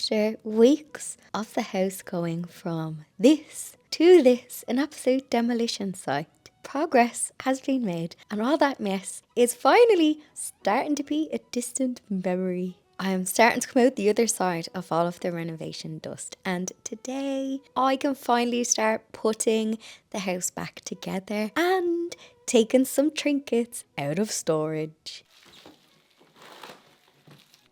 after weeks of the house going from this to this, an absolute demolition site, progress has been made, and all that mess is finally starting to be a distant memory. I am starting to come out the other side of all of the renovation dust, and today I can finally start putting the house back together and taking some trinkets out of storage.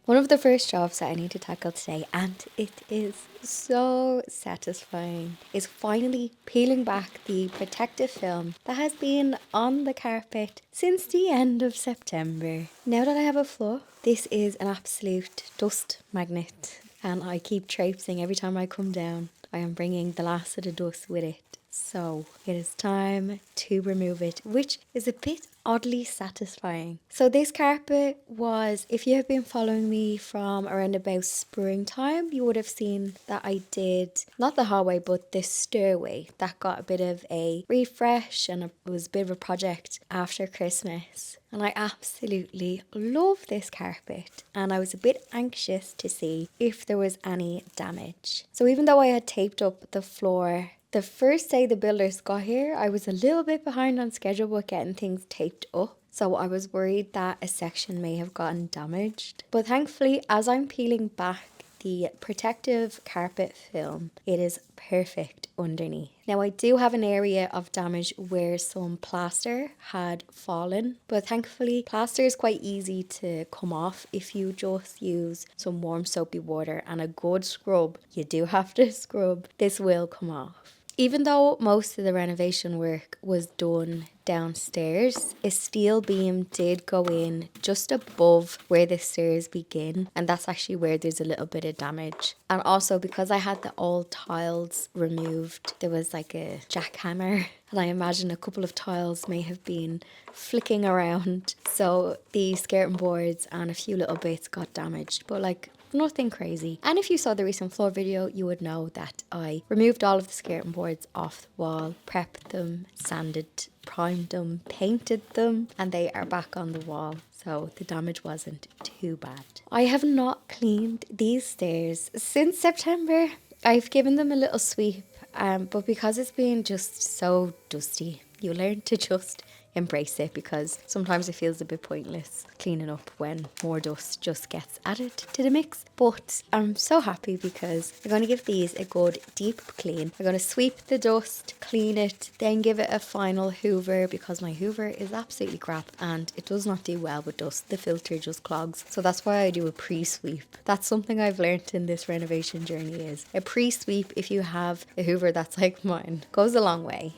One of the first jobs that I need to tackle today, and it is so satisfying, is finally peeling back the protective film that has been on the carpet since the end of September. Now that I have a floor, this is an absolute dust magnet, and I keep traipsing every time I come down. I am bringing the last of the dust with it. So it is time to remove it, which is a bit oddly satisfying. So this carpet was, if you have been following me from around about springtime, you would have seen that I did not the hallway but the stairway. That got a bit of a refresh, and it was a bit of a project after Christmas. And I absolutely love this carpet, and I was a bit anxious to see if there was any damage. So even though I had taped up the floor the first day the builders got here, I was a little bit behind on schedule with getting things taped up. So I was worried that a section may have gotten damaged. But thankfully, as I'm peeling back the protective carpet film, it is perfect underneath. Now I do have an area of damage where some plaster had fallen, but thankfully plaster is quite easy to come off if you just use some warm soapy water and a good scrub. You do have to scrub. This will come off. Even though most of the renovation work was done downstairs, a steel beam did go in just above where the stairs begin, and that's actually where there's a little bit of damage. And also because I had the old tiles removed, there was like a jackhammer, and I imagine a couple of tiles may have been flicking around, so the skirting boards and a few little bits got damaged, but like nothing crazy. And if you saw the recent floor video, you would know that I removed all of the skirting boards off the wall, prepped them, sanded, primed them, painted them, and they are back on the wall. So the damage wasn't too bad. I have not cleaned these stairs since September. I've given them a little sweep, but because it's been just so dusty, you learn to just embrace it, because sometimes it feels a bit pointless cleaning up when more dust just gets added to the mix. But I'm so happy because I'm going to give these a good deep clean. I'm going to sweep the dust, clean it, then give it a final hoover, because my hoover is absolutely crap and it does not do well with dust. The filter just clogs. So that's why I do a pre-sweep. That's something I've learned in this renovation journey, is a pre-sweep, if you have a hoover that's like mine, goes a long way.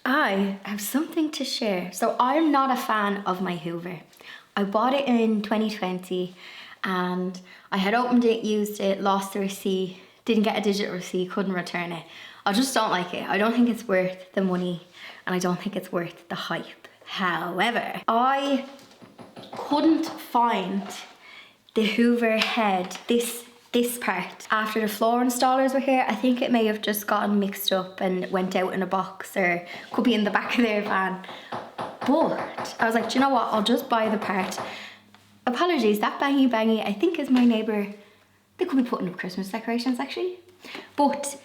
I have something to share. So I'm not a fan of my Hoover. I bought it in 2020 and I had opened it, used it, lost the receipt, didn't get a digital receipt, couldn't return it. I just don't like it. I don't think it's worth the money and I don't think it's worth the hype. However, I couldn't find the Hoover head, this part. After the floor installers were here, I think it may have just gotten mixed up and went out in a box, or could be in the back of their van. But I was like, do you know what? I'll just buy the part. Apologies, that bangy I think is my neighbour. They could be putting up Christmas decorations actually. But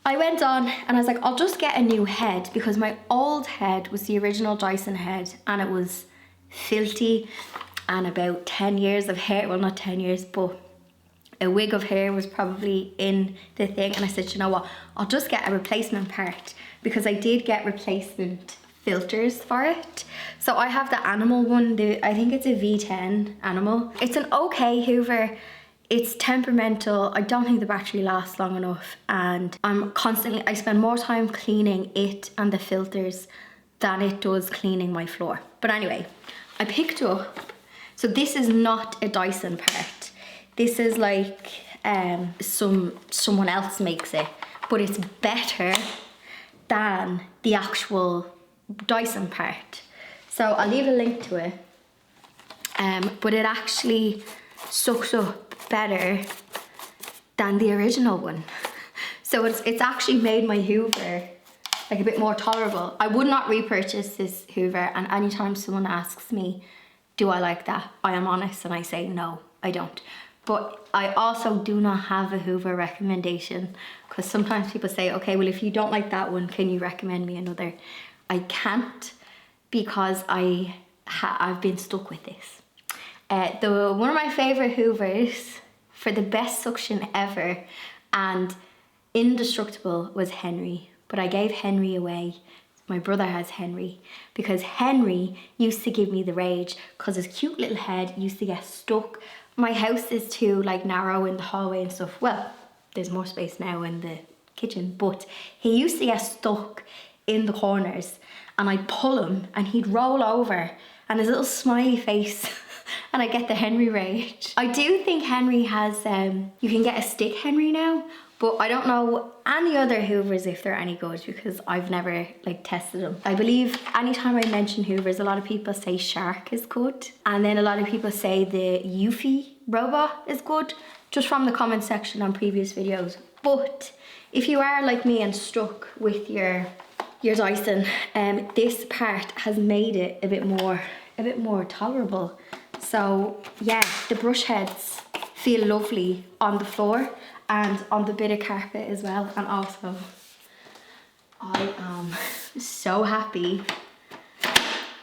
I went on and I was like, I'll just get a new head, because my old head was the original Dyson head and it was filthy and about 10 years of hair, well not 10 years, but a wig of hair was probably in the thing. And I said, you know what, I'll just get a replacement part, because I did get replacement filters for it. So I have the animal one, I think it's a V10 animal. It's an okay Hoover. It's temperamental. I don't think the battery lasts long enough, and I spend more time cleaning it and the filters than it does cleaning my floor. But anyway, I picked up, so this is not a Dyson part. This is like someone else makes it, but it's better than the actual Dyson part. So I'll leave a link to it. But it actually sucks up better than the original one. So it's actually made my Hoover like a bit more tolerable. I would not repurchase this Hoover, and anytime someone asks me, do I like that? I am honest and I say no, I don't. But I also do not have a Hoover recommendation, because sometimes people say, okay, well, if you don't like that one, can you recommend me another? I can't, because I've been stuck with this. One of my favorite Hoovers for the best suction ever and indestructible was Henry, but I gave Henry away. My brother has Henry, because Henry used to give me the rage, because his cute little head used to get stuck. My house is too like narrow in the hallway and stuff. Well, there's more space now in the kitchen, but he used to get stuck in the corners, and I'd pull him and he'd roll over and his little smiley face and I get the Henry rage. I do think Henry has, you can get a stick Henry now, but I don't know any other Hoovers if they're any good, because I've never like tested them. I believe anytime I mention Hoovers, a lot of people say Shark is good, and then a lot of people say the Eufy robot is good, just from the comment section on previous videos. But if you are like me and stuck with your Dyson, this part has made it a bit more tolerable. So yeah, the brush heads feel lovely on the floor and on the bit of carpet as well. And also, I am so happy.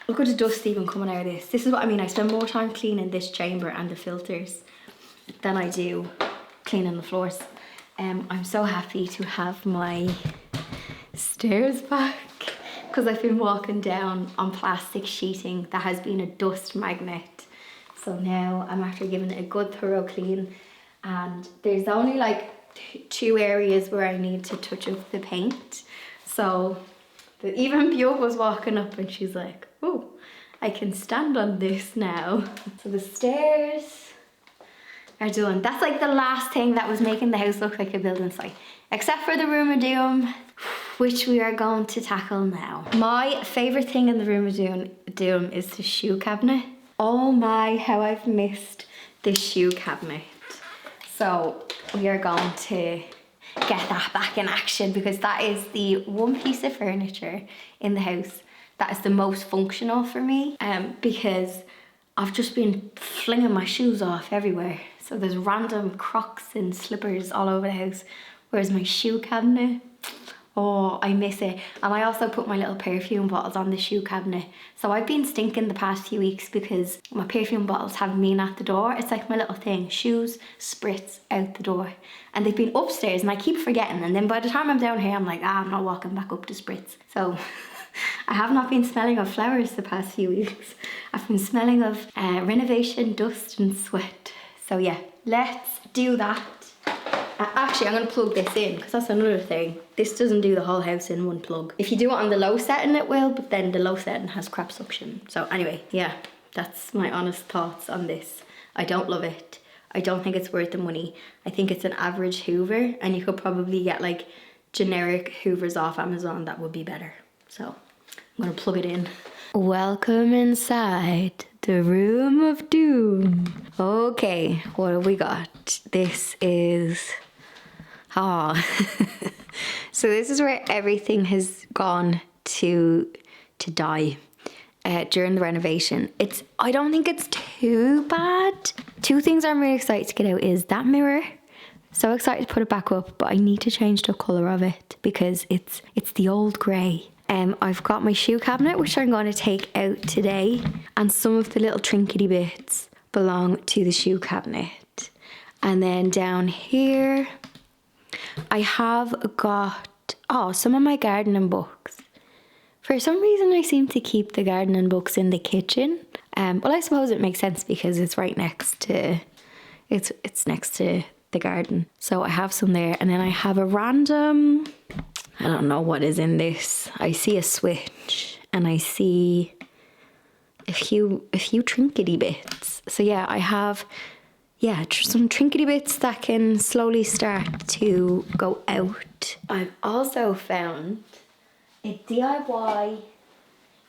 Look at the dust even coming out of this. This is what I mean. I spend more time cleaning this chamber and the filters than I do cleaning the floors. I'm so happy to have my stairs back, because I've been walking down on plastic sheeting that has been a dust magnet. So now I'm after giving it a good thorough clean, and there's only like 2 areas where I need to touch up the paint. So even Bio was walking up and she's like, oh, I can stand on this now. So the stairs are done. That's like the last thing that was making the house look like a building site, except for the room of doom, which we are going to tackle now. My favorite thing in the room of doom is the shoe cabinet. Oh my, how I've missed this shoe cabinet. So we are going to get that back in action, because that is the one piece of furniture in the house that is the most functional for me, because I've just been flinging my shoes off everywhere. So there's random Crocs and slippers all over the house, whereas my shoe cabinet, oh, I miss it. And I also put my little perfume bottles on the shoe cabinet. So I've been stinking the past few weeks because my perfume bottles haven't been at the door. It's like my little thing, shoes, spritz, out the door. And they've been upstairs and I keep forgetting. And then by the time I'm down here, I'm like, I'm not walking back up to spritz. So I have not been smelling of flowers the past few weeks. I've been smelling of renovation, dust and sweat. So yeah, let's do that. Actually, I'm going to plug this in because that's another thing. This doesn't do the whole house in one plug. If you do it on the low setting, it will, but then the low setting has crap suction. So anyway, yeah, that's my honest thoughts on this. I don't love it. I don't think it's worth the money. I think it's an average Hoover, and you could probably get like generic Hoovers off Amazon that would be better. So I'm going to plug it in. Welcome inside the room of doom. Okay, what have we got? This is... So this is where everything has gone to die during the renovation. I don't think it's too bad. Two things I'm really excited to get out is that mirror. So excited to put it back up, but I need to change the colour of it because it's the old grey. I've got my shoe cabinet, which I'm going to take out today, and some of the little trinkety bits belong to the shoe cabinet. And then down here, I have got, some of my gardening books. For some reason, I seem to keep the gardening books in the kitchen. Well, I suppose it makes sense because it's right next to, it's next to the garden. So I have some there, and then I have a random... I don't know what is in this. I see a switch and I see a few trinkety bits. So yeah, I have some trinkety bits that can slowly start to go out. I've also found a DIY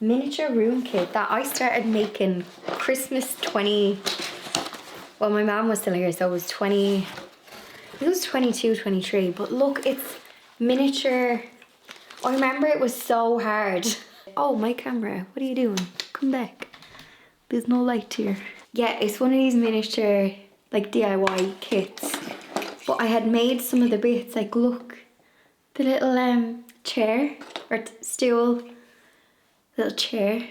miniature room kit that I started making Christmas 20. Well, my mum was still here, so it was 20. It was 22, 23. But look, it's miniature. I remember it was so hard. Oh, my camera, what are you doing? Come back. There's no light here. Yeah, it's one of these miniature like DIY kits. But I had made some of the bits, like look, the little chair or stool, little chair.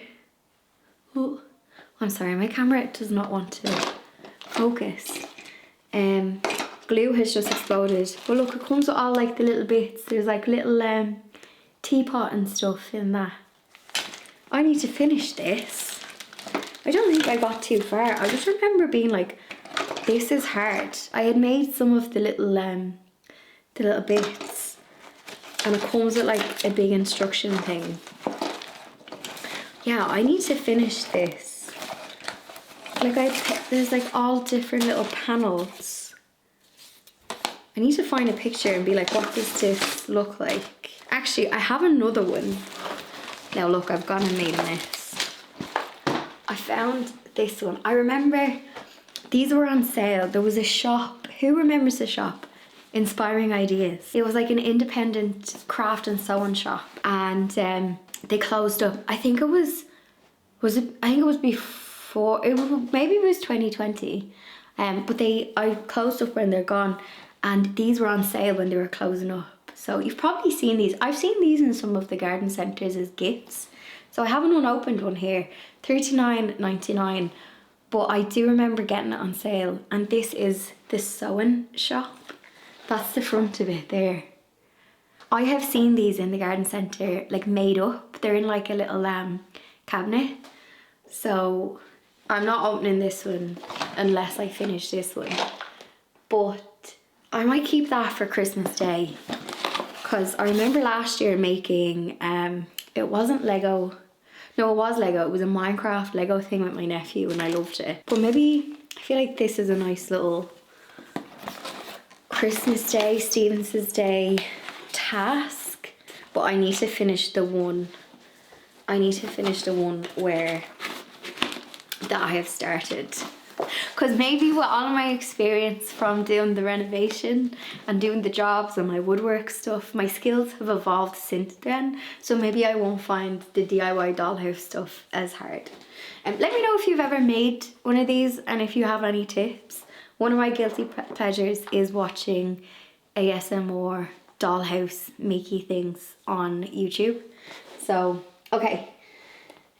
Oh, I'm sorry, my camera does not want to focus. Glue has just exploded. But look, it comes with all like the little bits. There's like little teapot and stuff in that. I need to finish this. I don't think I got too far. I just remember being like, this is hard. I had made some of the little bits, and it comes with like a big instruction thing. Yeah, I need to finish this. Like there's like all different little panels. I need to find a picture and be like, what does this look like? Actually, I have another one. Now look, I've gone and made a mess. I found this one. I remember these were on sale. There was a shop. Who remembers the shop? Inspiring Ideas. It was like an independent craft and sewing shop, and they closed up. I think it was before. Maybe it was 2020. But I closed up when they're gone. And these were on sale when they were closing up. So you've probably seen these. I've seen these in some of the garden centres as gifts. So I have an unopened one here, $39.99. But I do remember getting it on sale. And this is the sewing shop. That's the front of it there. I have seen these in the garden centre, like made up. They're in like a little cabinet. So I'm not opening this one unless I finish this one. But I might keep that for Christmas Day, because I remember last year making, it wasn't Lego, no it was Lego, it was a Minecraft Lego thing with my nephew and I loved it. But maybe, I feel like this is a nice little Christmas Day, Stevens's Day task, but I need to finish the one, where that I have started. Because maybe with all of my experience from doing the renovation and doing the jobs and my woodwork stuff, my skills have evolved since then. So maybe I won't find the DIY dollhouse stuff as hard. Let me know if you've ever made one of these and if you have any tips. One of my guilty pleasures is watching ASMR dollhouse makey things on YouTube. So, okay.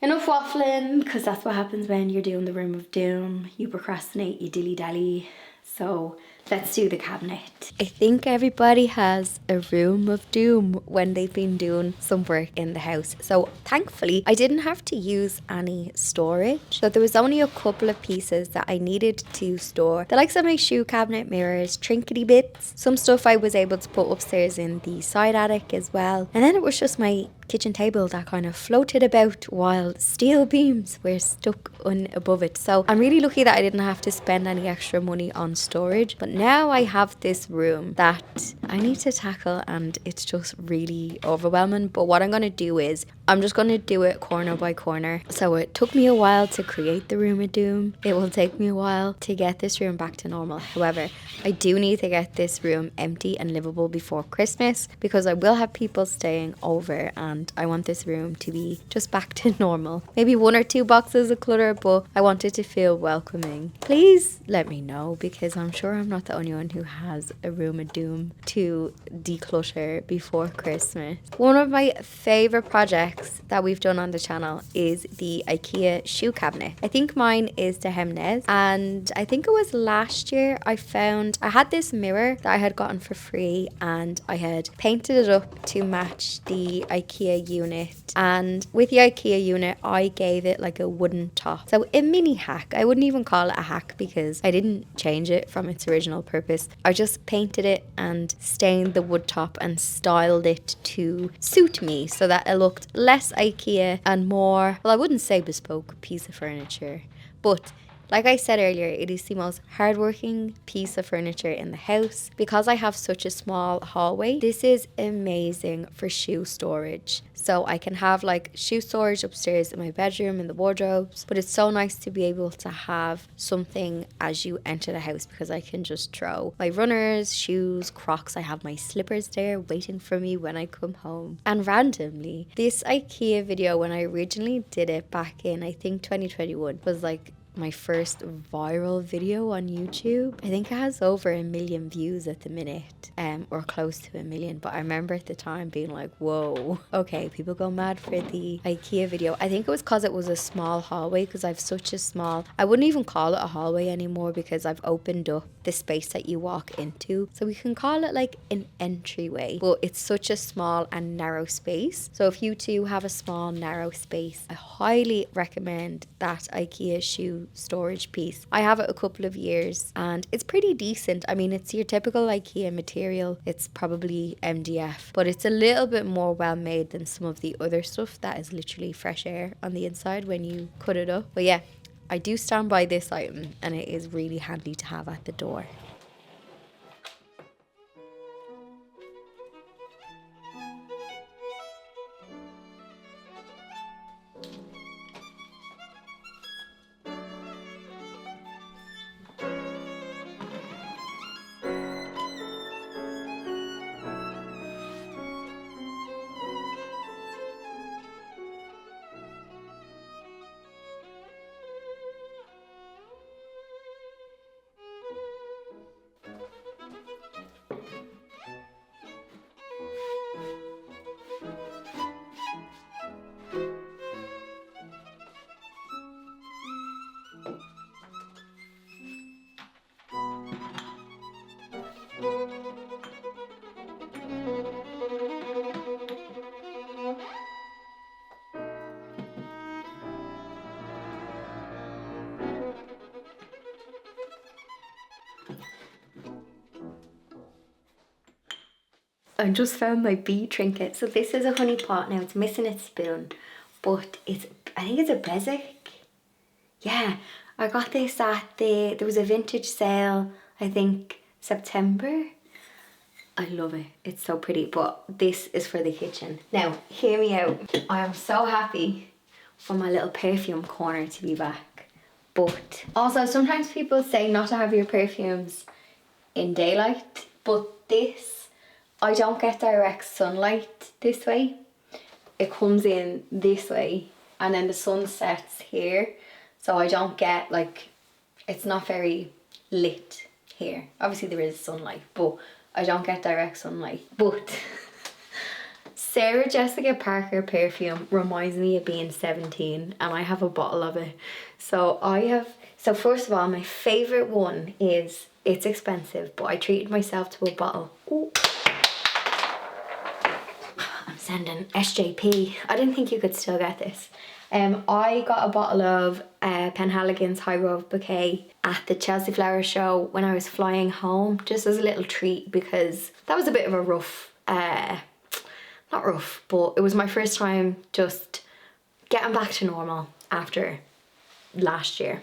Enough waffling, because that's what happens when you're doing the room of doom. You procrastinate, you dilly-dally. So let's do the cabinet. I think everybody has a room of doom when they've been doing some work in the house. So thankfully, I didn't have to use any storage. So there was only a couple of pieces that I needed to store. The likes of my shoe cabinet, mirrors, trinkety bits. Some stuff I was able to put upstairs in the side attic as well. And then it was just my kitchen table that kind of floated about while steel beams were stuck on above it. So I'm really lucky that I didn't have to spend any extra money on storage. But now I have this room that I need to tackle and it's just really overwhelming. But what I'm going to do is I'm just going to do it corner by corner. So it took me a while to create the room of doom. It will take me a while to get this room back to normal. However, I do need to get this room empty and livable before Christmas because I will have people staying over and I want this room to be just back to normal. Maybe 1 or 2 boxes of clutter, but I want it to feel welcoming. Please let me know because I'm sure I'm not the only one who has a room of doom to declutter before Christmas. One of my favourite projects that we've done on the channel is the IKEA shoe cabinet. I think mine is the Hemnes, and I think it was last year I had this mirror that I had gotten for free and I had painted it up to match the IKEA unit, and with the IKEA unit I gave it like a wooden top. So a mini hack. I wouldn't even call it a hack because I didn't change it from its original purpose. I just painted it and stained the wood top and styled it to suit me so that it looked less IKEA and more, well, I wouldn't say bespoke piece of furniture, but like I said earlier, it is the most hardworking piece of furniture in the house. Because I have such a small hallway, this is amazing for shoe storage. So I can have like shoe storage upstairs in my bedroom in the wardrobes, but it's so nice to be able to have something as you enter the house because I can just throw my runners, shoes, Crocs. I have my slippers there waiting for me when I come home. And randomly, this IKEA video, when I originally did it back in, I think 2021, was like my first viral video on YouTube. I think it has over 1 million views at the minute, or close to 1 million. But I remember at the time being like, whoa, okay, people go mad for the IKEA video. I think it was because it was a small hallway, because I've such a small, I wouldn't even call it a hallway anymore because I've opened up the space that you walk into. So we can call it like an entryway, but it's such a small and narrow space. So if you too have a small narrow space, I highly recommend that IKEA shoe storage piece. I have it a couple of years and it's pretty decent. I mean, it's your typical IKEA material. It's probably MDF, but it's a little bit more well made than some of the other stuff that is literally fresh air on the inside when you cut it up. But yeah, I do stand by this item and it is really handy to have at the door. I just found my bee trinket. So this is a honey pot. Now it's missing its spoon, but I think it's a Bezic. Yeah, I got this at there was a vintage sale, I think September. I love it. It's so pretty, but this is for the kitchen. Now, hear me out. I am so happy for my little perfume corner to be back. But also, sometimes people say not to have your perfumes in daylight, but this, I don't get direct sunlight this way. It comes in this way and then the sun sets here. So I don't get like, it's not very lit here. Obviously there is sunlight, but I don't get direct sunlight. But Sarah Jessica Parker perfume reminds me of being 17 and I have a bottle of it. So first of all, my favourite one is It's expensive, but I treated myself to a bottle. Ooh. I'm sending SJP. I didn't think you could still get this. I got a bottle of Penhaligon's High Grove Bouquet at the Chelsea Flower Show when I was flying home, just as a little treat, because that was a bit of a rough, not rough, but it was my first time just getting back to normal after last year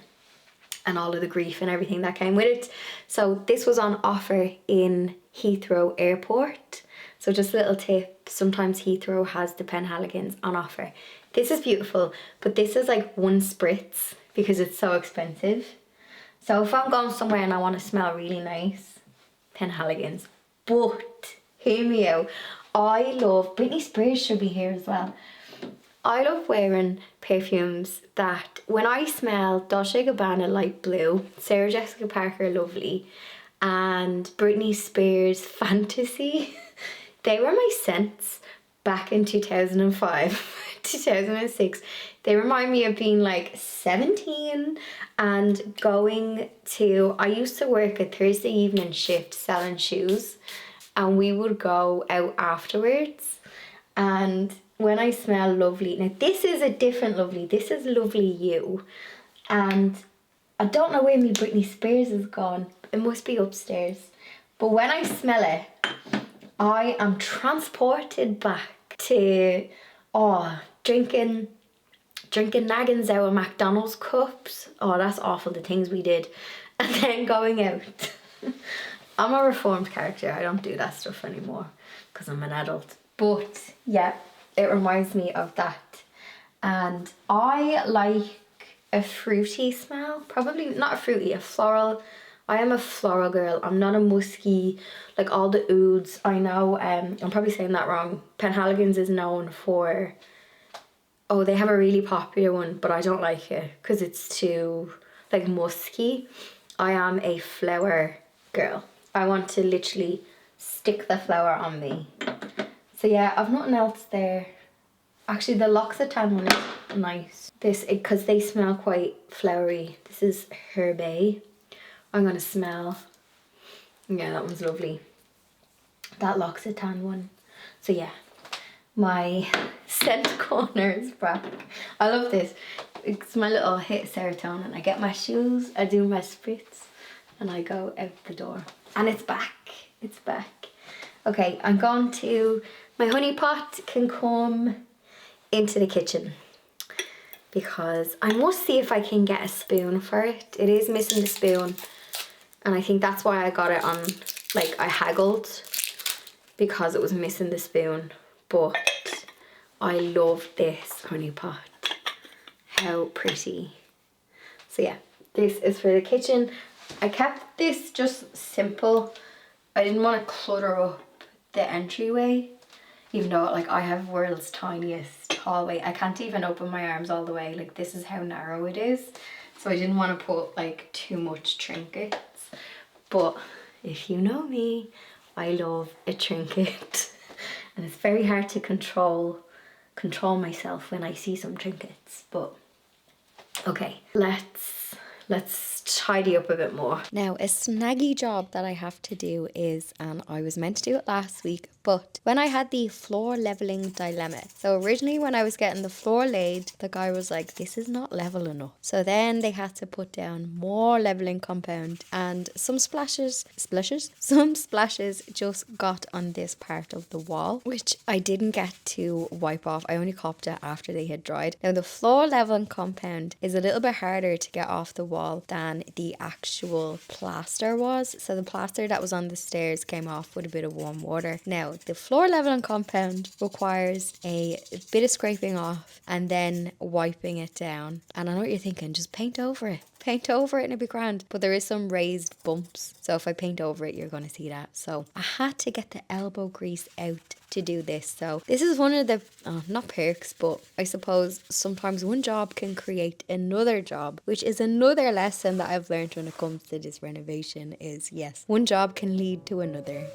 and all of the grief and everything that came with it. So this was on offer in Heathrow Airport. So just a little tip, sometimes Heathrow has the Penhaligons on offer. This is beautiful, but this is like one spritz because it's so expensive. So if I'm going somewhere and I want to smell really nice, Penhaligons. But hear me out, I love, Britney Spears should be here as well. I love wearing perfumes that when I smell Dolce & Gabbana Light Blue, Sarah Jessica Parker Lovely, and Britney Spears Fantasy, they were my scents back in 2005, 2006. They remind me of being like 17 and going to, I used to work a Thursday evening shift selling shoes, and we would go out afterwards. And when I smell Lovely, now this is a different Lovely, this is Lovely You, and I don't know where my Britney Spears is gone. It must be upstairs. But when I smell it, I am transported back to drinking naggins out of McDonald's cups. Oh, that's awful, the things we did. And then going out. I'm a reformed character. I don't do that stuff anymore because I'm an adult. But yeah, it reminds me of that. And I like a fruity smell. Probably not a fruity, a floral. I am a floral girl. I'm not a musky, like all the ouds. I know, I'm probably saying that wrong. Penhaligon's is known for, oh, they have a really popular one, but I don't like it because it's too, like, musky. I am a flower girl. I want to literally stick the flower on me. So yeah, I've nothing else there. Actually, the L'Occitane one is nice. This, because they smell quite flowery. This is Herbe. I'm gonna smell. Yeah, that one's lovely. That L'Occitane one. So yeah, my scent corner is back. I love this. It's my little hit serotonin. I get my shoes, I do my spritz, and I go out the door. And it's back. It's back. Okay, I'm going to, my honey pot can come into the kitchen because I must see if I can get a spoon for it. It is missing the spoon, and I think that's why I got it on, like, I haggled because it was missing the spoon. But I love this honey pot. How pretty. So yeah, this is for the kitchen. I kept this just simple. I didn't want to clutter up the entryway, even though, like, I have world's tiniest hallway. I can't even open my arms all the way. Like, this is how narrow it is. So I didn't want to put, like, too much trinkets. But if you know me, I love a trinket. And it's very hard to control myself when I see some trinkets. But okay, let's tidy up a bit more. Now, a snaggy job that I have to do is, and I was meant to do it last week, but when I had the floor leveling dilemma. So originally when I was getting the floor laid, the guy was like, this is not level enough. So then they had to put down more leveling compound, and some splashes just got on this part of the wall, which I didn't get to wipe off. I only copped it after they had dried. Now, the floor leveling compound is a little bit harder to get off the wall than the actual plaster was. So the plaster that was on the stairs came off with a bit of warm water. Now, the floor leveling compound requires a bit of scraping off and then wiping it down. And I know what you're thinking, just paint over it. Paint over it and it'll be grand. But there is some raised bumps. So if I paint over it, you're going to see that. So I had to get the elbow grease out to do this. So this is one of the, not perks, but I suppose sometimes one job can create another job, which is another lesson that I've learned when it comes to this renovation is, yes, one job can lead to another.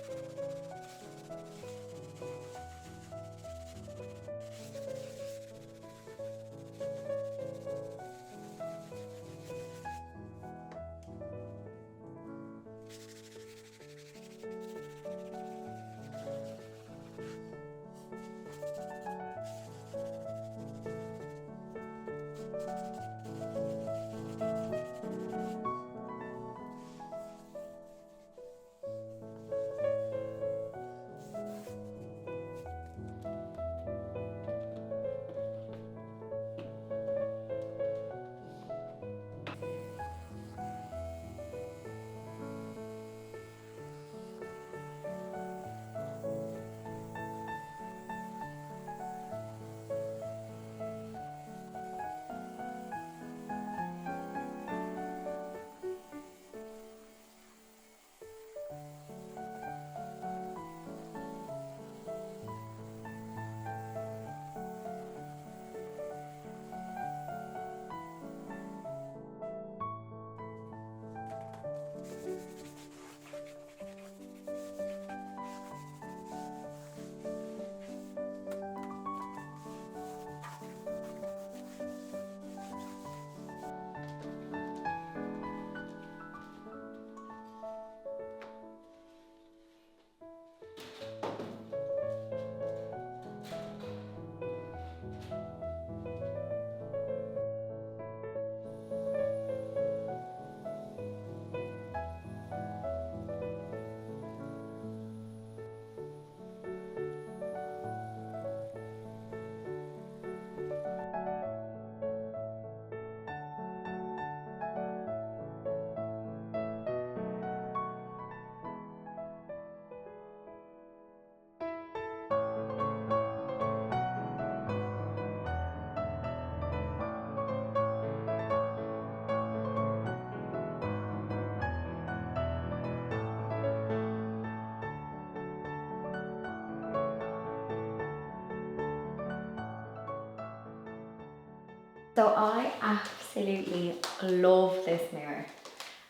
So I absolutely love this mirror,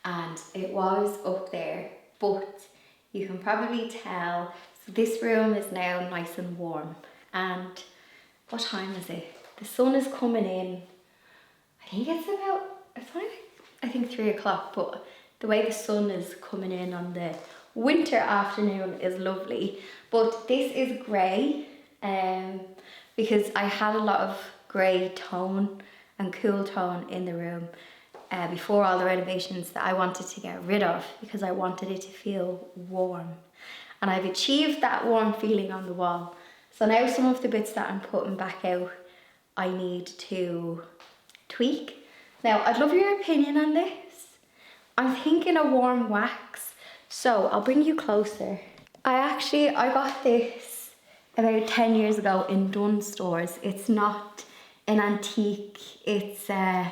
and it was up there, but you can probably tell, so this room is now nice and warm, and what time is it? The sun is coming in. It's only, I think 3 o'clock, but the way the sun is coming in on the winter afternoon is lovely. But this is grey, because I had a lot of grey tone and cool tone in the room before all the renovations that I wanted to get rid of because I wanted it to feel warm. And I've achieved that warm feeling on the wall. So now some of the bits that I'm putting back out, I need to tweak. Now, I'd love your opinion on this. I'm thinking a warm wax, so I'll bring you closer. I got this about 10 years ago in Dunnes stores. It's not an antique, it's some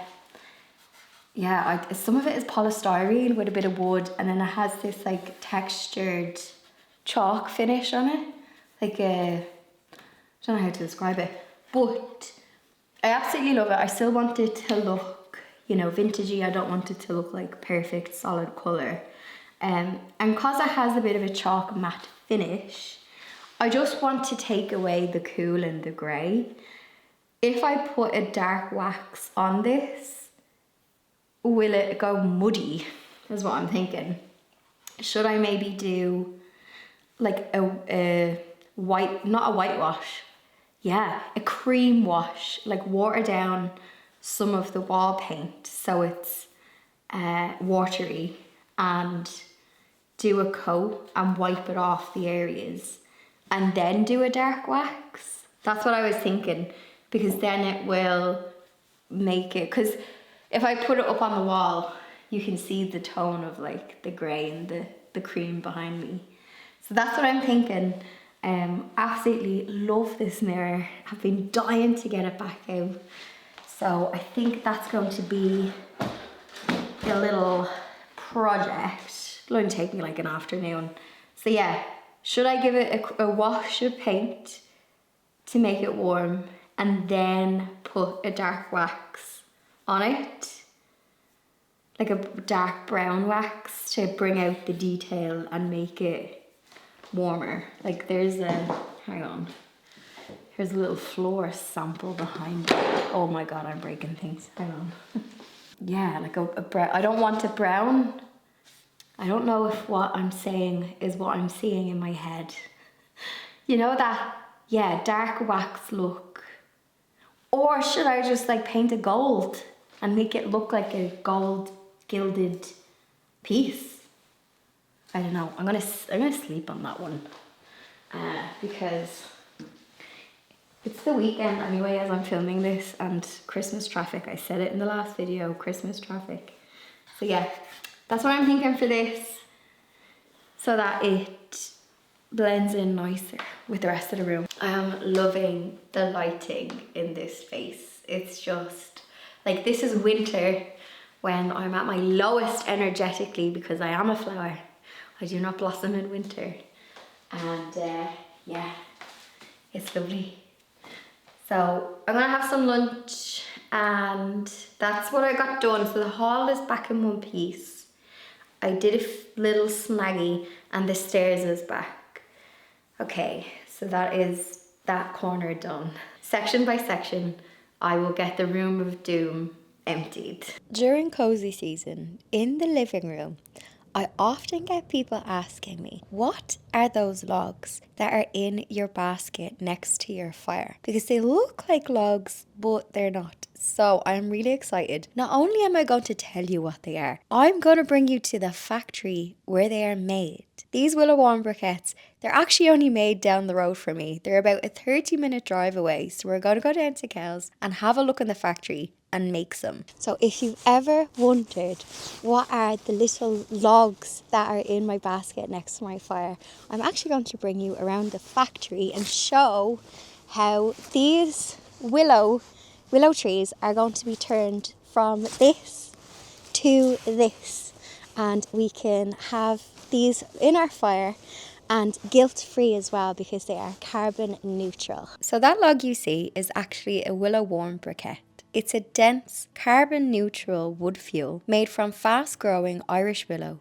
of it is polystyrene with a bit of wood, and then it has this like textured chalk finish on it. I don't know how to describe it, but I absolutely love it. I still want it to look, vintagey. I don't want it to look like perfect solid colour. And because it has a bit of a chalk matte finish, I just want to take away the cool and the grey. If I put a dark wax on this, will it go muddy? Is what I'm thinking. Should I maybe do like a white, not a whitewash, a cream wash, like water down some of the wall paint so it's watery, and do a coat and wipe it off the areas and then do a dark wax? That's what I was thinking, because then it will make it, because if I put it up on the wall, you can see the tone of like the grey and the cream behind me. So that's what I'm thinking. Absolutely love this mirror. I've been dying to get it back out. So I think that's going to be a little project. It'll only take me like an afternoon. So yeah, should I give it a wash of paint to make it warm and then put a dark wax on it? Like a dark brown wax to bring out the detail and make it warmer. Like here's a little floor sample behind it. Oh my god, I'm breaking things. Hang on. Yeah, like a brown. I don't want a brown. I don't know if what I'm saying is what I'm seeing in my head. You know that, dark wax look. Or should I just like paint it gold and make it look like a gold gilded piece? I don't know. I'm gonna sleep on that one because it's the weekend anyway as I'm filming this, and Christmas traffic. I said it in the last video, Christmas traffic. So yeah, that's what I'm thinking for this, so that it blends in nicer with the rest of the room. I am loving the lighting in this space. It's just like, this is winter when I'm at my lowest energetically, because I am a flower. I do not blossom in winter. And it's lovely. So I'm gonna have some lunch, and that's what I got done. So the hall is back in one piece. I did a little snaggy, and the stairs is back. Okay, so that is that corner done. Section by section, I will get the room of doom emptied. During cozy season, in the living room, I often get people asking me, what are those logs that are in your basket next to your fire? Because they look like logs, but they're not. So I'm really excited. Not only am I going to tell you what they are, I'm going to bring you to the factory where they are made. These willowwarm briquettes, they're actually only made down the road from me. They're about a 30-minute drive away. So we're going to go down to Kells and have a look in the factory and make some. So if you've ever wondered what are the little logs that are in my basket next to my fire, I'm actually going to bring you around the factory and show how these willow trees are going to be turned from this to this, and we can have these in our fire and guilt-free as well, because they are carbon neutral. So that log you see is actually a willowwarm briquette. It's a dense, carbon-neutral wood fuel made from fast-growing Irish willow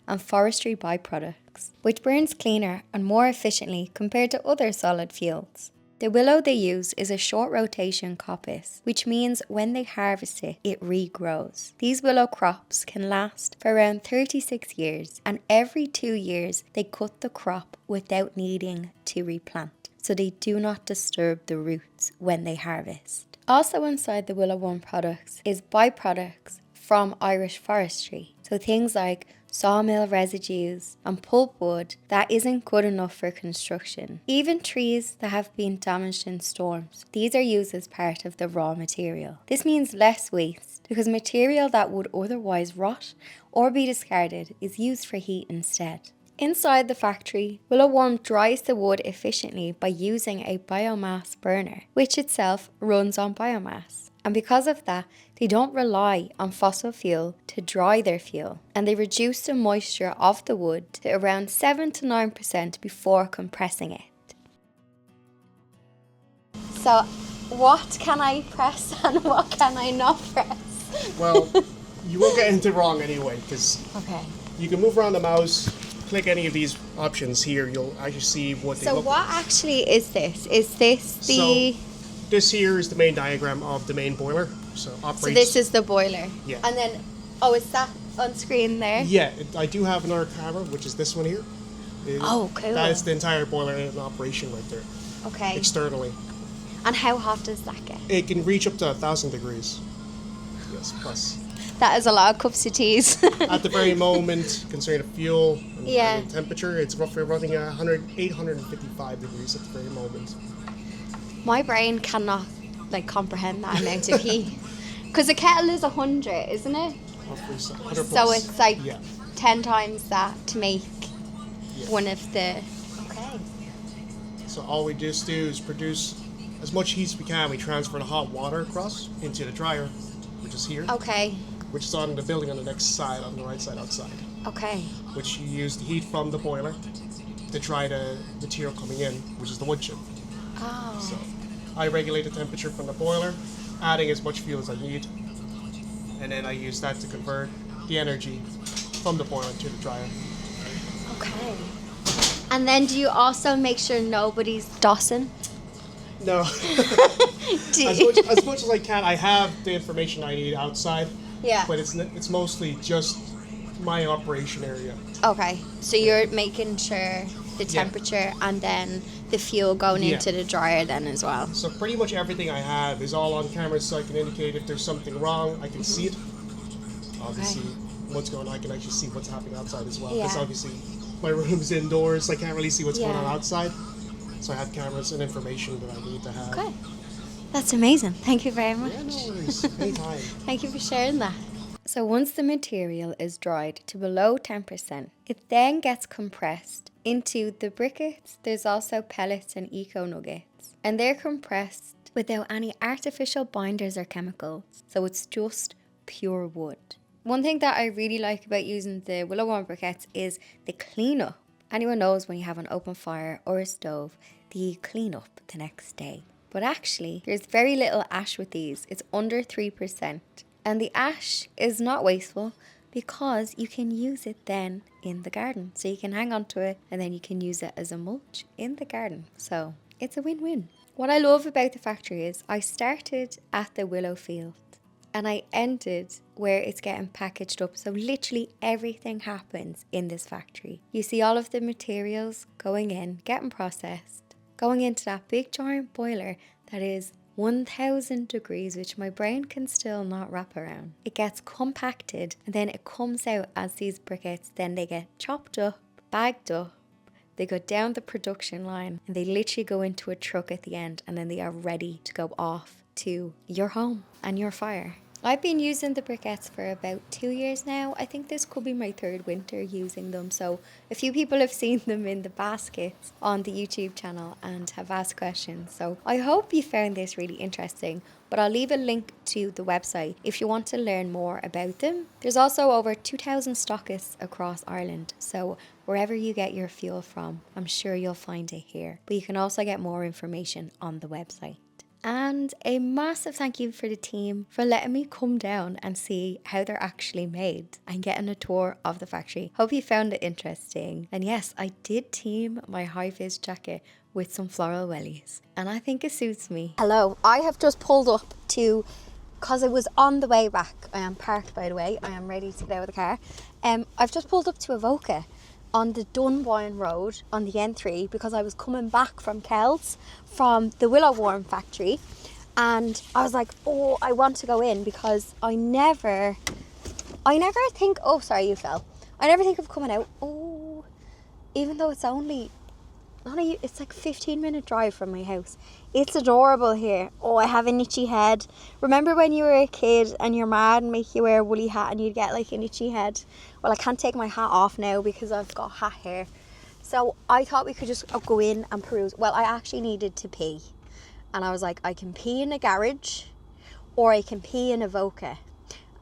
and forestry byproducts, which burns cleaner and more efficiently compared to other solid fuels. The willow they use is a short rotation coppice, which means when they harvest it, it regrows. These willow crops can last for around 36 years, and every 2 years they cut the crop without needing to replant, so they do not disturb the roots when they harvest. Also inside the willowworm products is byproducts from Irish forestry, so things like sawmill residues and pulpwood that isn't good enough for construction. Even trees that have been damaged in storms, these are used as part of the raw material. This means less waste because material that would otherwise rot or be discarded is used for heat instead. Inside the factory, willowworm dries the wood efficiently by using a biomass burner, which itself runs on biomass. And because of that, they don't rely on fossil fuel to dry their fuel, and they reduce the moisture of the wood to around 7 to 9% before compressing it. So, what can I press and what can I not press? Well, you won't get anything wrong anyway, because you can move around the mouse, click any of these options here, you'll actually see what they look like. So what actually is this? Is this the... So, this here is the main diagram of the main boiler. So this is the boiler? Yeah. And then, is that on screen there? Yeah, I do have another camera, which is this one here. Oh, cool. That is the entire boiler in operation right there. Okay. Externally. And how hot does that get? It can reach up to 1,000 degrees. Yes, plus. That is a lot of cups of teas. At the very moment, considering the fuel and Yeah. temperature, it's roughly running at 855 degrees at the very moment. My brain cannot comprehend that amount of heat. Because a kettle is 100, isn't it? Roughly 100 So plus. it's like Yeah. 10 times that to make one of the... Okay. So all we just do is produce as much heat as we can. We transfer the hot water across into the dryer, which is here. Okay. Which is on the building on the next side, on the right side outside. Okay. Which you use the heat from the boiler to dry the material coming in, which is the wood chip. Oh. So I regulate the temperature from the boiler, adding as much fuel as I need, and then I use that to convert the energy from the boiler to the dryer. Okay. And then do you also make sure nobody's dossing? No. as much as I can, I have the information I need outside. Yeah. But it's mostly just my operation area. Okay. So you're making sure the temperature and then the fuel going into the dryer then as well. So pretty much everything I have is all on camera, so I can indicate if there's something wrong. I can see it. Obviously, what's going on, I can actually see what's happening outside as well. Because obviously, my room's indoors, so I can't really see what's going on outside. So I have cameras and information that I need to have. Okay. That's amazing. Thank you very much. Yeah, no worries. Anytime. Thank you for sharing that. So once the material is dried to below 10%, it then gets compressed into the briquettes. There's also pellets and eco nuggets, and they're compressed without any artificial binders or chemicals. So it's just pure wood. One thing that I really like about using the willowworm briquettes is the cleanup. Anyone knows when you have an open fire or a stove, the clean up the next day. But actually, there's very little ash with these. It's under 3%. And the ash is not wasteful because you can use it then in the garden. So you can hang on to it and then you can use it as a mulch in the garden. So it's a win-win. What I love about the factory is I started at the willow field and I ended where it's getting packaged up. So literally everything happens in this factory. You see all of the materials going in, getting processed, going into that big giant boiler that is 1,000 degrees, which my brain can still not wrap around. It gets compacted and then it comes out as these briquettes. Then they get chopped up, bagged up, they go down the production line and they literally go into a truck at the end, and then they are ready to go off to your home and your fire. I've been using the briquettes for about 2 years now. I think this could be my third winter using them. So a few people have seen them in the baskets on the YouTube channel and have asked questions. So I hope you found this really interesting. But I'll leave a link to the website if you want to learn more about them. There's also over 2,000 stockists across Ireland. So wherever you get your fuel from, I'm sure you'll find it here. But you can also get more information on the website. And a massive thank you for the team for letting me come down and see how they're actually made and getting a tour of the factory. Hope you found it interesting. And yes, I did team my high-vis jacket with some floral wellies, and I think it suits me. Hello, I have just pulled up to, because it was on the way back. I am parked, by the way. I am ready to get out of the car. I've just pulled up to Avoca on the Dunboyne Road on the N3 because I was coming back from Kells from the willowwarm factory, and I was like, oh, I want to go in because I never think, oh sorry you fell, I never think of coming out, oh, even though it's it's like 15-minute drive from my house. It's adorable here. Oh, I have an itchy head. Remember when you were a kid and your mad make you wear a woolly hat and you'd get like an itchy head? Well, I can't take my hat off now because I've got hat hair. So I thought we could just go in and peruse. Well, I actually needed to pee. And I was like, I can pee in a garage or I can pee in Avoca.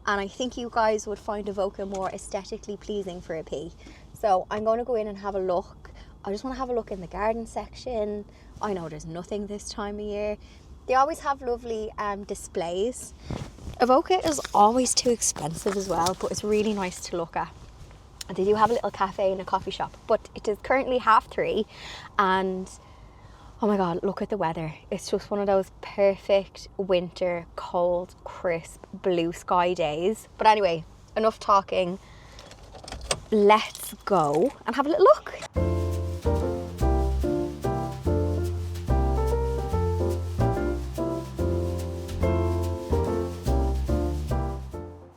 And I think you guys would find Avoca more aesthetically pleasing for a pee. So I'm going to go in and have a look. I just want to have a look in the garden section. I know there's nothing this time of year. They always have lovely displays. Avoca is always too expensive as well, but it's really nice to look at. And they do have a little cafe and a coffee shop, but it is currently 3:30 and oh my god, look at the weather. It's just one of those perfect winter, cold, crisp, blue sky days. But anyway, enough talking. Let's go and have a little look.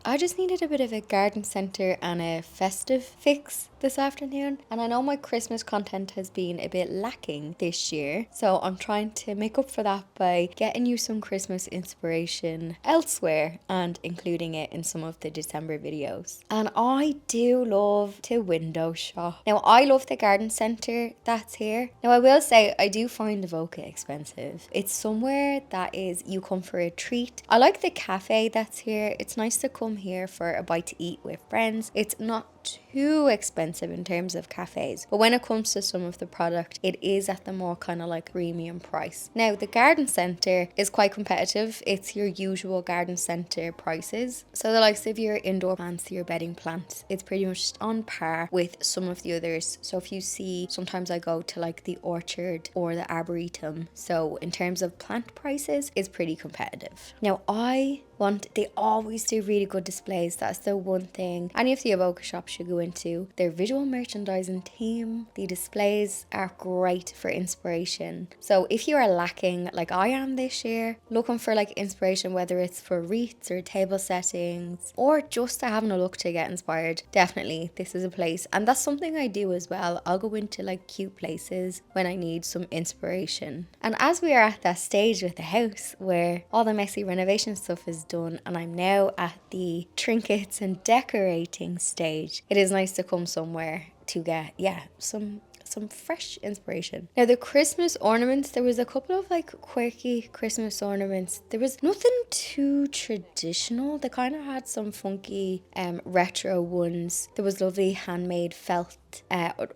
I just needed a bit of a garden centre and a festive fix this afternoon, and I know my Christmas content has been a bit lacking this year, so I'm trying to make up for that by getting you some Christmas inspiration elsewhere and including it in some of the December videos. And I do love to window shop. Now I love the garden centre that's here. Now I will say I do find Avoca expensive. It's somewhere that is you come for a treat. I like the cafe that's here. It's nice to come here for a bite to eat with friends. It's not too expensive in terms of cafes, but when it comes to some of the product, it is at the more kind of like premium price. Now the garden centre is quite competitive. It's your usual garden centre prices, so the likes of your indoor plants, your bedding plants, it's pretty much on par with some of the others. So if you see, sometimes I go to like the Orchard or the Arboretum, so in terms of plant prices, it's pretty competitive. Now they always do really good displays. That's the one thing any of the Avoca shops should go into. Their visual merchandising team, the displays are great for inspiration. So if you are lacking, like I am this year, looking for like inspiration, whether it's for wreaths or table settings or just to having a look to get inspired, definitely this is a place. And that's something I do as well. I'll go into like cute places when I need some inspiration. And as we are at that stage with the house where all the messy renovation stuff is done and I'm now at the trinkets and decorating stage, it is nice to come somewhere to get some fresh inspiration. Now the Christmas ornaments, there was a couple of like quirky Christmas ornaments. There was nothing too traditional. They kind of had some funky retro ones. There was lovely handmade felt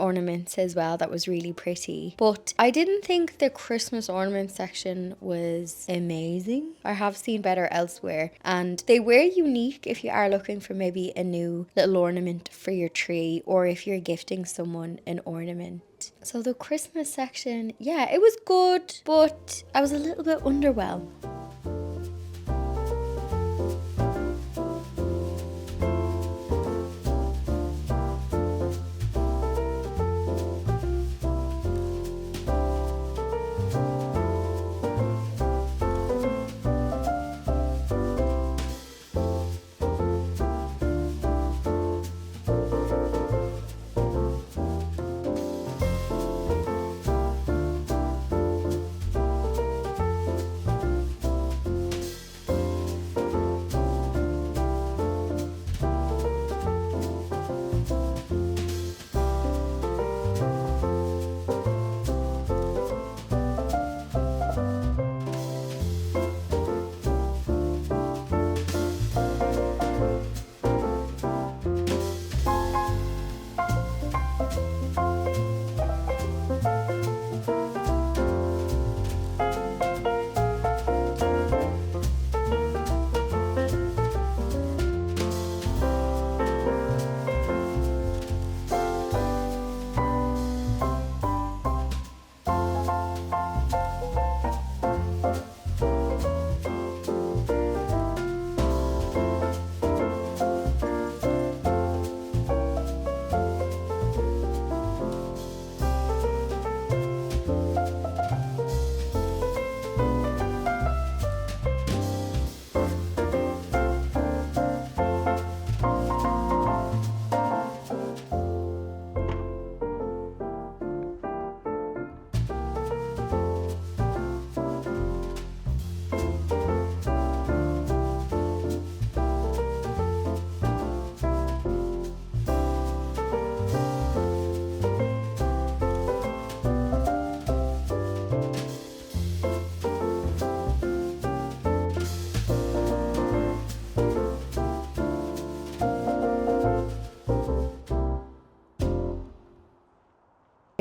ornaments as well that was really pretty, but I didn't think the Christmas ornament section was amazing. I have seen better elsewhere, and they were unique if you are looking for maybe a new little ornament for your tree or if you're gifting someone an ornament. So the Christmas section, yeah, it was good, but I was a little bit underwhelmed.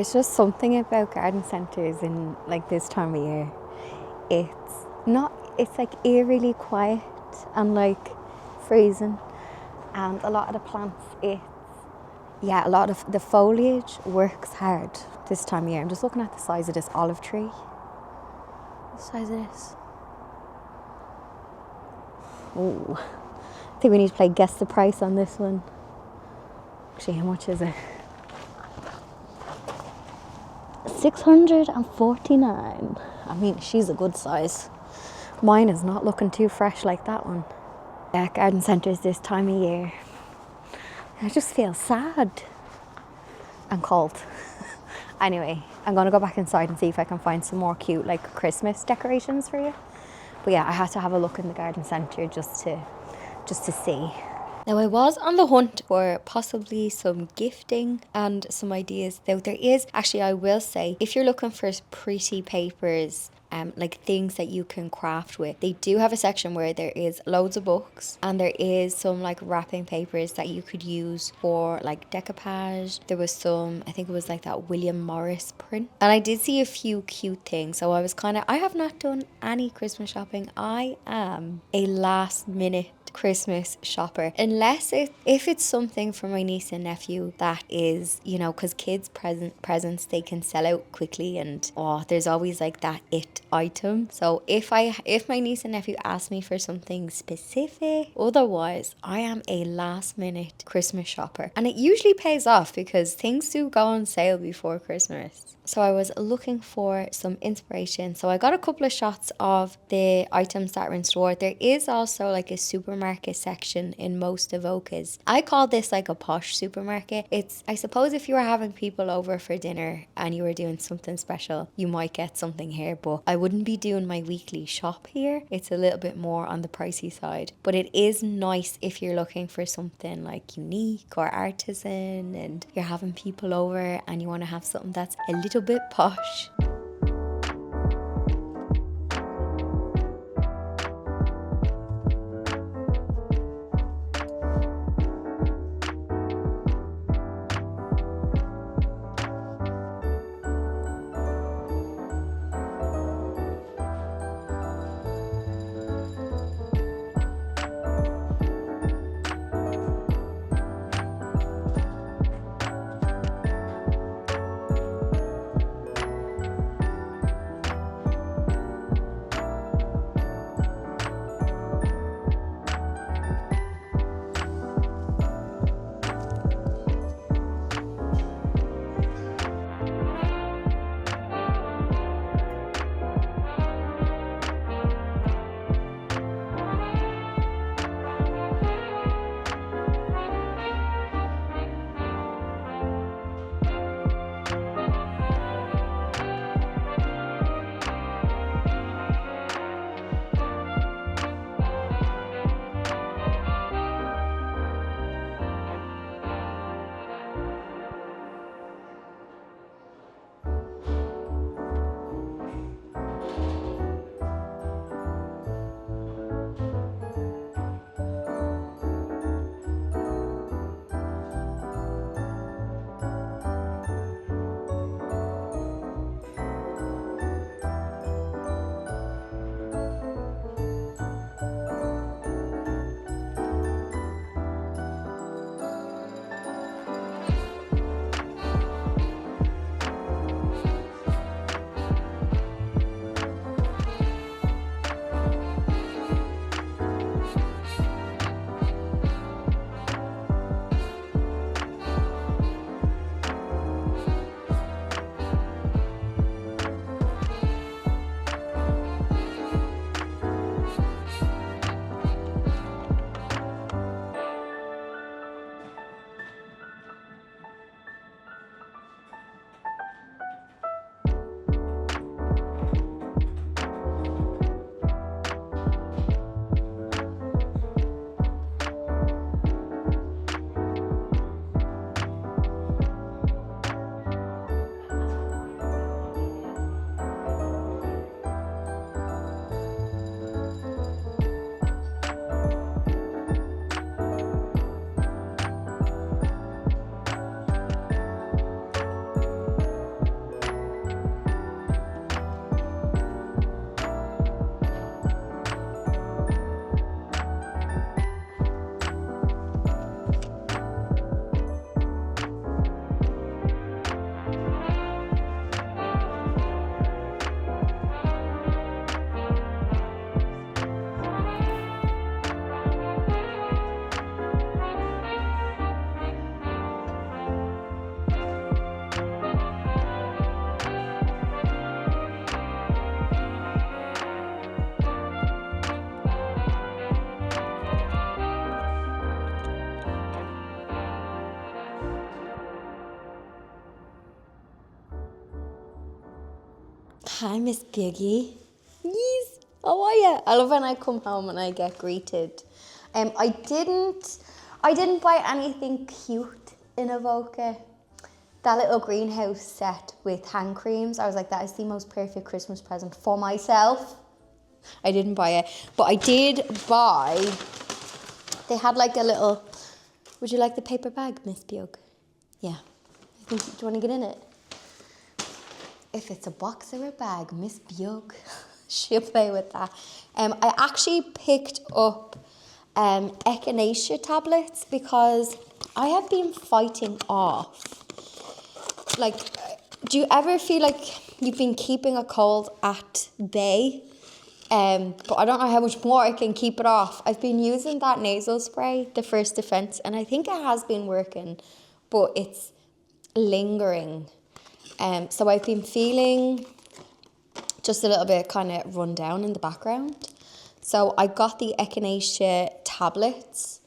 There's just something about garden centres in like this time of year. It's like eerily quiet and like freezing, and a lot of the plants, a lot of the foliage works hard this time of year. I'm just looking at the size of this olive tree. The size of this. Oh, I think we need to play guess the price on this one. Actually, how much is it? 649. I mean, she's a good size. Mine is not looking too fresh like that one. Yeah, garden centres this time of year. I just feel sad and cold. Anyway, I'm going to go back inside and see if I can find some more cute like Christmas decorations for you. But yeah, I had to have a look in the garden centre just to see. Now, I was on the hunt for possibly some gifting and some ideas. Now, there is, actually, I will say, if you're looking for pretty papers, like things that you can craft with, they do have a section where there is loads of books, and there is some like wrapping papers that you could use for like decoupage. There was some, I think it was like that William Morris print, and I did see a few cute things. So I was I have not done any Christmas shopping. I am a last minute Christmas shopper, unless if it's something for my niece and nephew that is, you know, because kids presents they can sell out quickly, and there's always like that it item. So if my niece and nephew ask me for something specific, otherwise I am a last minute Christmas shopper, and it usually pays off because things do go on sale before Christmas. So I was looking for some inspiration. So I got a couple of shots of the items that are in store. There is also like a supermarket section in most Avocas. I call this like a posh supermarket. It's, I suppose, if you were having people over for dinner and you were doing something special, you might get something here, but I wouldn't be doing my weekly shop here. It's a little bit more on the pricey side, but it is nice if you're looking for something like unique or artisan and you're having people over and you want to have something that's a little bit posh. Hi, Miss Biggie. Yes. How are you? I love when I come home and I get greeted. I didn't buy anything cute in Avoca. That little greenhouse set with hand creams, I was like, that is the most perfect Christmas present for myself. I didn't buy it, but I did buy, they had like a little, would you like the paper bag, Miss Bug? Yeah. Do you want to get in it? If it's a box or a bag, Miss Bug, she'll play with that. I actually picked up echinacea tablets because I have been fighting off. Like, do you ever feel like you've been keeping a cold at bay? But I don't know how much more I can keep it off. I've been using that nasal spray, the First Defense, and I think it has been working, but it's lingering. So I've been feeling just a little bit kind of run down in the background. So I got the echinacea tablets.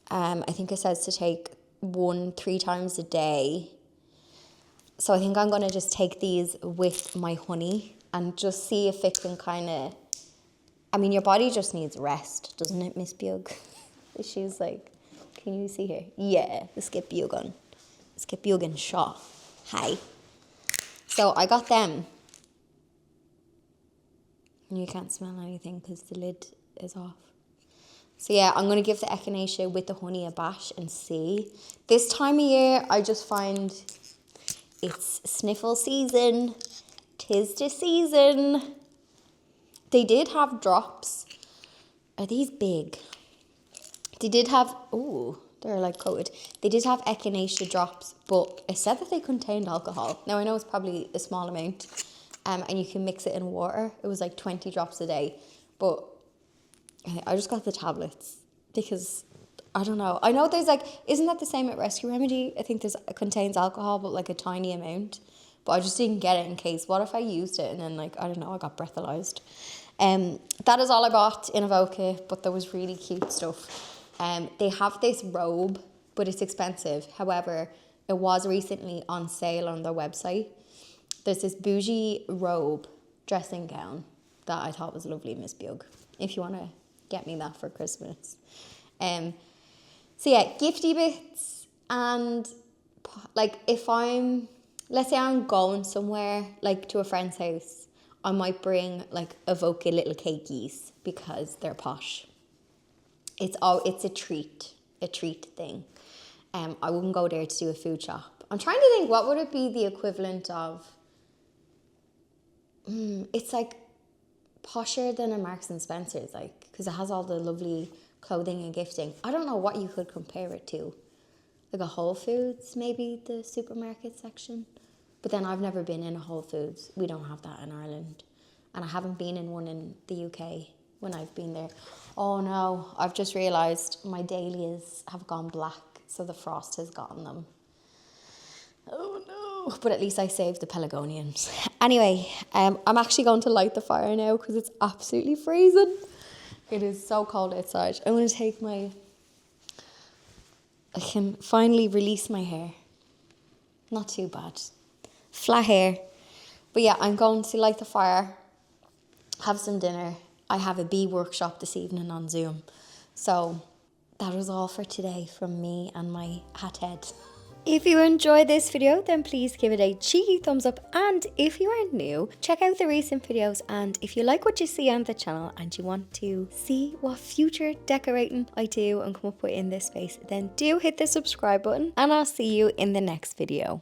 I think it says to take 3 times a day. So I think I'm going to just take these with my honey and just see if it can kind of... I mean, your body just needs rest, doesn't it, Miss Bug? She's like, can you see her? Yeah, let's get Bug on. Let's get Bug and Shaw. Hi. So I got them. And you can't smell anything because the lid is off. So yeah, I'm going to give the echinacea with the honey a bash and see. This time of year, I just find it's sniffle season. 'Tis the season. They did have drops. Are these big? They did have... Ooh, they're like coated. They did have echinacea drops, but it said that they contained alcohol. Now, I know it's probably a small amount, and you can mix it in water. It was like 20 drops a day, but I just got the tablets because, I don't know. I know there's like... Isn't that the same at Rescue Remedy? I think it contains alcohol, but like a tiny amount. But I just didn't get it in case. What if I used it and then, like, I don't know, I got breathalyzed? That is all I bought in Avoca, but there was really cute stuff. They have this robe, but it's expensive. However, it was recently on sale on their website. There's this bougie robe dressing gown that I thought was lovely, Miss Bug. If you want to get me that for Christmas. So yeah, gifty bits, and like if let's say I'm going somewhere, like to a friend's house, I might bring like Avoca little cakeys because they're posh. It's a treat thing. I wouldn't go there to do a food shop. I'm trying to think, what would it be the equivalent of? It's like posher than a Marks and Spencer's, like, because it has all the lovely clothing and gifting. I don't know what you could compare it to. Like a Whole Foods, maybe the supermarket section. But then I've never been in a Whole Foods. We don't have that in Ireland. And I haven't been in one in the UK when I've been there. Oh no, I've just realised my dahlias have gone black, so the frost has gotten them. Oh no. But at least I saved the pelargoniums. Anyway, I'm actually going to light the fire now because it's absolutely freezing. It is so cold outside. I'm going to take I can finally release my hair. Not too bad. Flat hair. But yeah, I'm going to light the fire, have some dinner. I have a bee workshop this evening on Zoom. So that was all for today from me and my hat head. If you enjoyed this video, then please give it a cheeky thumbs up. And if you are new, check out the recent videos. And if you like what you see on the channel and you want to see what future decorating I do and come up with in this space, then do hit the subscribe button. And I'll see you in the next video.